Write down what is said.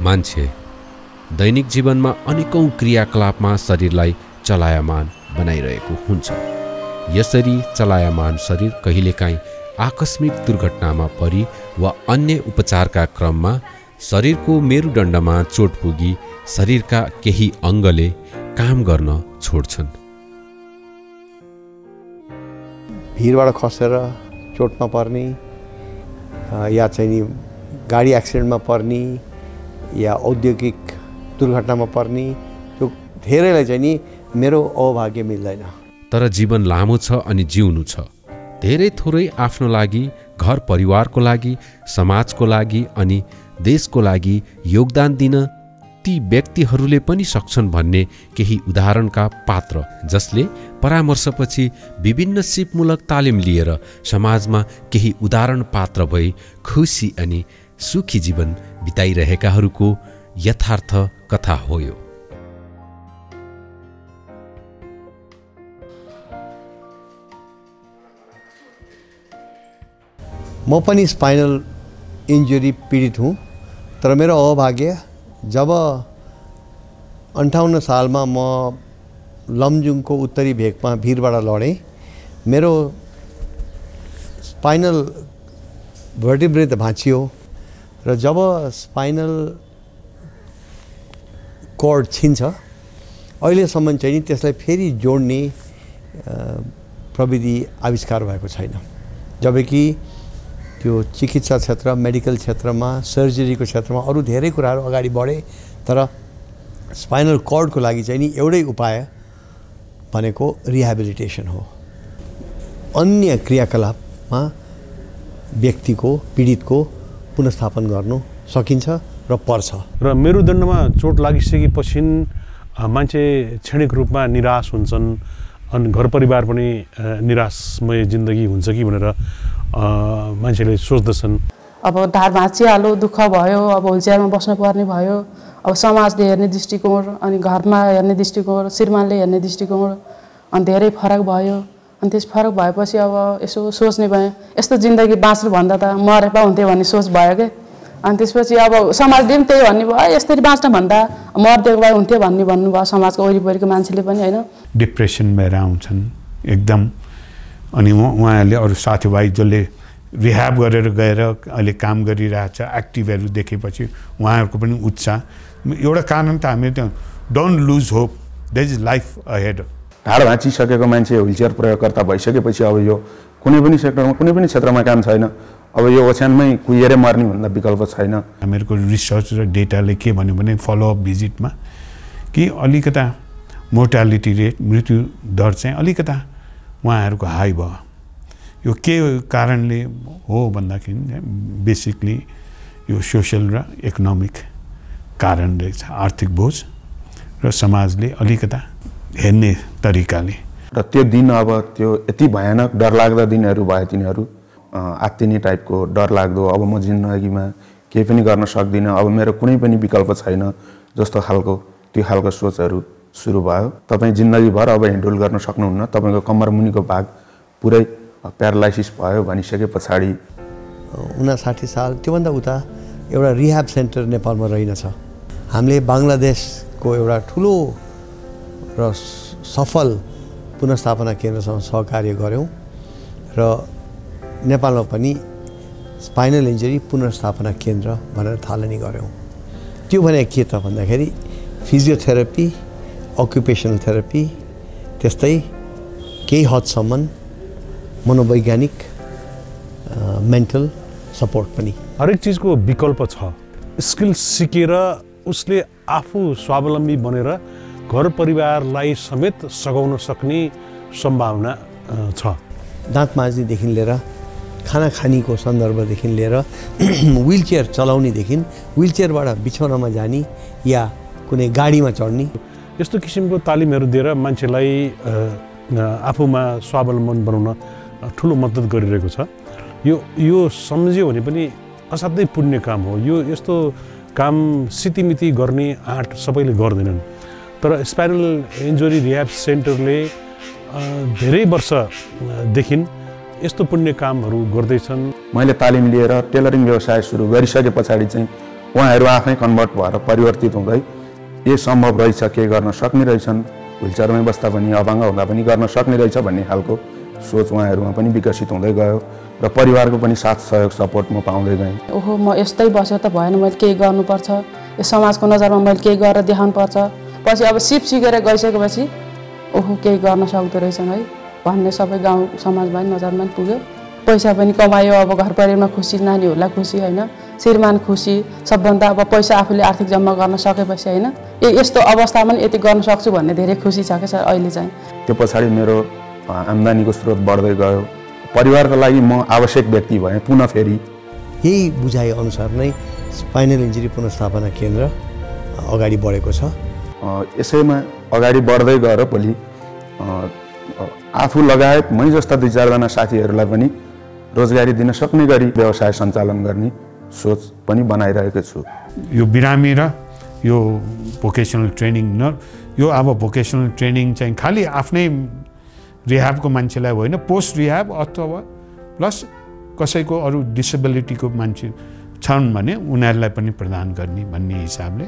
मान्छे दैनिक जीवनमा अनेकौं क्रियाकलापमा शरीरलाई चलायमान बनाइरहेको हुन्छ। यसरी चलायमान शरीर कहिलेकाहीँ आकस्मिक दुर्घटनामा परी वा अन्य उपचारका क्रममा शरीरको मेरुदण्डमा चोट पुगी शरीरका केही अङ्गले काम गर्न छोड्छन्। भिरबाट खसेर चोटमा पर्ने या चाहिँ गाडी एक्सिडेन्टमा पर्ने या औद्योगिक दुर्घटनामा पर्ने, त्यो धेरैलाई चाहिँ नि मेरो अभाग्य मिल्दैन। तर जीवन लामो छ अनि जिउनु छ। धेरै थोरै आफ्नो लागि, घर परिवारको लागि, समाजको लागि अनि देशको लागि योगदान दिन ती व्यक्तिहरूले पनि सक्छन् भन्ने केही उदाहरणका पात्र, जसले परामर्शपछि विभिन्न सिपमूलक तालिम लिएर समाजमा केही उदाहरण पात्र भई खुसी अनि सुखी जीवन बिताइरहेकाहरूको यथार्थ कथा हो यो। म पनि स्पाइनल इन्जुरी पीडित हुँ, तर मेरो अभाग्य जब 58 सालमा म लमजुङको उत्तरी भेगमा भिरबाट लडेँ, मेरो स्पाइनल भर्टिब्रे त भाँचियो र जब स्पाइनल कर्ड छिन्छ अहिलेसम्म चाहिँ नि त्यसलाई फेरि जोड्ने प्रविधि आविष्कार भएको छैन। जबकि त्यो चिकित्सा क्षेत्र, मेडिकल क्षेत्रमा, सर्जरीको क्षेत्रमा अरू धेरै कुराहरू अगाडि बढे, तर स्पाइनल कर्डको लागि चाहिँ नि एउटै उपाय भनेको रिहेबिलिटेसन हो। अन्य क्रियाकलापमा व्यक्तिको, पीडितको पुनर्स्थापन गर्नु सकिन्छ र पर्छ। र मेरुदण्डमा चोट लागिसकेपछि मान्छे क्षणिक रूपमा निराश हुन्छन् अनि घर परिवार पनि निराशमय जिन्दगी हुन्छ कि भनेर मान्छेले सोच्दछन्। अब ढाड भाँचिहाल्यो, दुःख भयो, अब व्हिलचेयरमा बस्नुपर्ने भयो, अब समाजले हेर्ने दृष्टिकोण अनि घरमा हेर्ने दृष्टिकोण, श्रीमानले हेर्ने दृष्टिकोण अनि धेरै फरक भयो। अनि त्यस फरक भएपछि अब यसो सोच्ने भएँ, यस्तो जिन्दगी बाँच्नुभन्दा त मरे पा हुन्थ्यो भन्ने सोच भयो क्या। अनि त्यसपछि अब समाजले पनि त्यही भन्ने भयो, यसरी बाँच्नुभन्दा मरिदिएको भए हुन्थ्यो भन्ने भन्नुभयो समाजको वरिपरिको मान्छेले पनि, होइन। डिप्रेसन भएर आउँछन् एकदम। अनि उहाँहरूले अरू साथीभाइ जसले रिह्याब गरेर गएर अहिले काम गरिरहेछ, एक्टिभहरू देखेपछि उहाँहरूको पनि उत्साह। एउटा कारण त हामी त्यो don't lose hope, there is life ahead. ढाड भाँचिसकेको मान्छे व्हिलचेयर प्रयोगकर्ता भइसकेपछि अब यो कुनै पनि सेक्टरमा, कुनै पनि क्षेत्रमा काम छैन। अब यो ओछ्यानमै कुहिएरै मर्ने भन्दा विकल्प छैन। हामीहरूको रिसर्च र डेटाले के भन्यो भने फलोअप भिजिटमा कि अलिकता मोर्टालिटी रेट, मृत्यु दर चाहिँ अलिकता उहाँहरूको हाई भयो। यो के कारणले हो भन्दाखेरि बेसिकली यो सोसल र इकोनोमिक कारण रहेछ, आर्थिक बोझ र समाजले अलिकता हेर्ने तरिकाले। र त्यो दिन अब त्यो यति भयानक डरलाग्दा दिनहरू भए, तिनीहरू आत्तिने टाइपको डरलाग्दो, अब म जिन्दगीमा केही पनि गर्न सक्दिनँ, अब मेरो कुनै पनि विकल्प छैन जस्तो खालको त्यो खालको सोचहरू सुरु भयो। तपाईँ जिन्दगीभर अब हिँडुल गर्न सक्नुहुन्न, तपाईँको कम्मर मुनिको भाग पुरै प्यारालाइसिस भयो भनिसके पछाडि 59 साल त्योभन्दा उता एउटा रिह्याब सेन्टर नेपालमा रहेनछ। हामीले बङ्गलादेशको एउटा ठुलो र सफल पुनर्स्थापना केन्द्रसँग सहकार्य गऱ्यौँ र नेपालमा पनि स्पाइनल इन्जुरी पुनर्स्थापना केन्द्र भनेर थालनी गऱ्यौँ। त्यो भने के त भन्दाखेरि फिजियोथेरापी, अक्युपेसनल थेरापी, त्यस्तै केही हदसम्म मनोवैज्ञानिक मेन्टल सपोर्ट पनि। हरेक चिजको विकल्प छ। स्किल सिकेर उसले आफू स्वावलम्बी बनेर घर परिवारलाई समेत सघाउन सक्ने सम्भावना छ। दाँत माझ्नेदेखि लिएर खाना खानीको सन्दर्भदेखि लिएर व्हिलचेयर चलाउनेदेखि व्हिलचेयरबाट बिछौनामा जाने या कुनै गाडीमा चढ्ने, यस्तो किसिमको तालिमहरू दिएर मान्छेलाई आफूमा स्वावलम्बन बनाउन ठुलो मद्दत गरिरहेको छ। यो सम्झ्यो भने पनि असाध्यै पुण्य काम हो। यस्तो काम सितिमिति गर्ने आँट सबैले गर्दैनन्, तर स्पाइनल इन्जुरी रिह्याब सेन्टरले धेरै वर्षदेखि यस्तो पुण्य कामहरू गर्दैछन्। मैले तालिम लिएर टेलरिङ व्यवसाय सुरु गरिसके पछाडि चाहिँ उहाँहरू आफै कन्भर्ट भएर परिवर्तित हुँदै यो सम्भव रहेछ, के गर्न सक्ने रहेछन्, व्हिलचेयरमै बस्दा पनि अपाङ्ग हुँदा पनि गर्न सक्ने रहेछ भन्ने खालको सोच उहाँहरूमा पनि विकसित हुँदै गयो र परिवारको पनि साथ सहयोग सपोर्ट म पाउँदै गएँ। ओहो म यस्तै बस्यो त भएन, मैले केही गर्नुपर्छ, यो समाजको नजरमा मैले केही गरेर देखाउनुपर्छ। पछि अब सिकेर गइसकेपछि ओहो केही गर्न सक्दो रहेछन् है भन्ने सबै गाउँ समाजमा नजरमा पुग्यो। पैसा पनि कमायो, अब घर परिवारमा खुसी, नानीहरूलाई खुसी होइन, श्रीमान खुसी, सबभन्दा अब पैसा आफूले आर्थिक जम्मा गर्न सकेपछि होइन यस्तो अवस्थामा पनि यति गर्न सक्छु भन्ने धेरै खुसी छ क्या सर अहिले चाहिँ। त्यो पछाडि मेरो आम्दानीको स्रोत बढ्दै गयो, परिवारको लागि म आवश्यक व्यक्ति भएँ पुनः फेरि। यही बुझाइ अनुसार नै स्पाइनल इन्जुरी पुनर्स्थापना केन्द्र अगाडि बढेको छ। यसैमा अगाडि बढ्दै गएर भोलि आफू लगायत मै जस्ता 2-4 जना साथीहरूलाई पनि रोजगारी दिन सक्ने गरी व्यवसाय सञ्चालन गर्ने सोच पनि बनाइरहेको छु। यो बिरामी र यो भोकेसनल ट्रेनिङ यो अब भोकेसनल ट्रेनिङ चाहिँ खालि आफ्नै रिह्याबको मान्छेलाई होइन, पोस्ट रिह्याब अथवा प्लस कसैको अरू डिसेबिलिटीको मान्छे छन् भने उनीहरूलाई पनि प्रदान गर्ने भन्ने हिसाबले